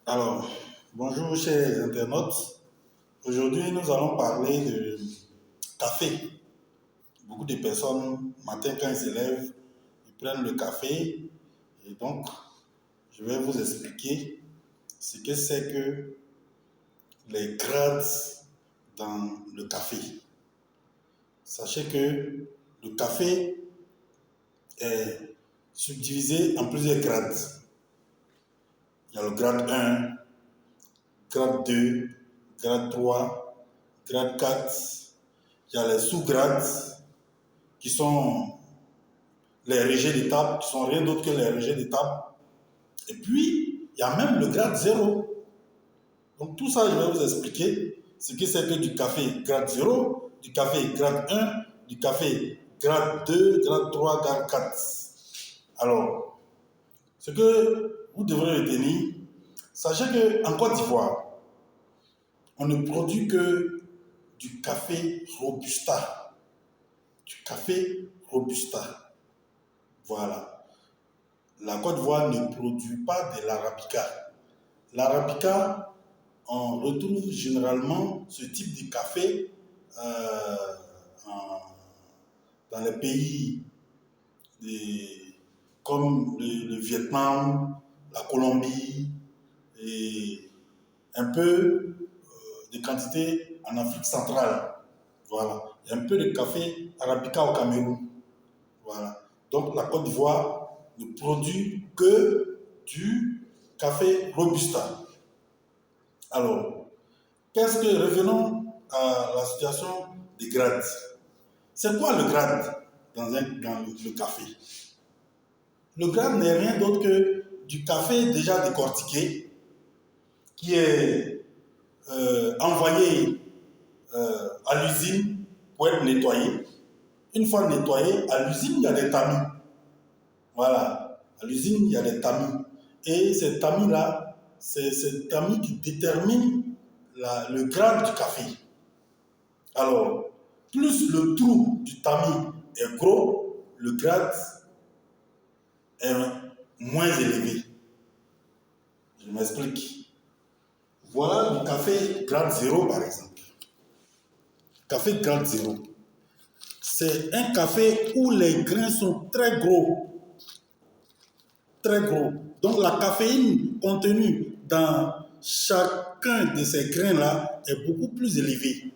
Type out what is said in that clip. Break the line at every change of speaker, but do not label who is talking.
Alors, bonjour chers internautes. Aujourd'hui, nous allons parler de café. Beaucoup de personnes, matin quand ils se lèvent, ils prennent le café. Et donc, je vais vous expliquer ce que c'est que les grades dans le café. Sachez que le café est subdivisé en plusieurs grades. Il y a le grade 1, grade 2, grade 3, grade 4. Il y a les sous-grades qui sont les rejets d'étape, qui sont rien d'autre que les rejets d'étape. Et puis, il y a même le grade 0. Donc tout ça, je vais vous expliquer ce que c'est que du café grade 0, du café grade 1, du café grade 2, grade 3, grade 4. Alors, ce que vous devrez retenir, sachez qu'en Côte d'Ivoire, on ne produit que du café Robusta. Du café Robusta. Voilà. La Côte d'Ivoire ne produit pas de l'Arabica. L'Arabica, on retrouve généralement ce type de café dans les pays comme le Vietnam, la Colombie et un peu de quantité en Afrique centrale. Voilà. Il y a un peu de café Arabica au Cameroun. Voilà. Donc la Côte d'Ivoire ne produit que du café Robusta. Alors, revenons à la situation des grades. C'est quoi le grade dans le café? Le grade n'est rien d'autre que du café déjà décortiqué qui est envoyé à l'usine pour être nettoyé. Une fois nettoyé, à l'usine, il y a des tamis. Voilà. À l'usine, il y a des tamis. Et ces tamis-là, c'est ces tamis qui déterminent le grade du café. Alors, plus le trou du tamis est gros, le grade est moins élevé. Je m'explique. Voilà du café grade 0 par exemple. Café grade 0. C'est un café où les grains sont très gros. Très gros. Donc la caféine contenue dans chacun de ces grains-là est beaucoup plus élevée.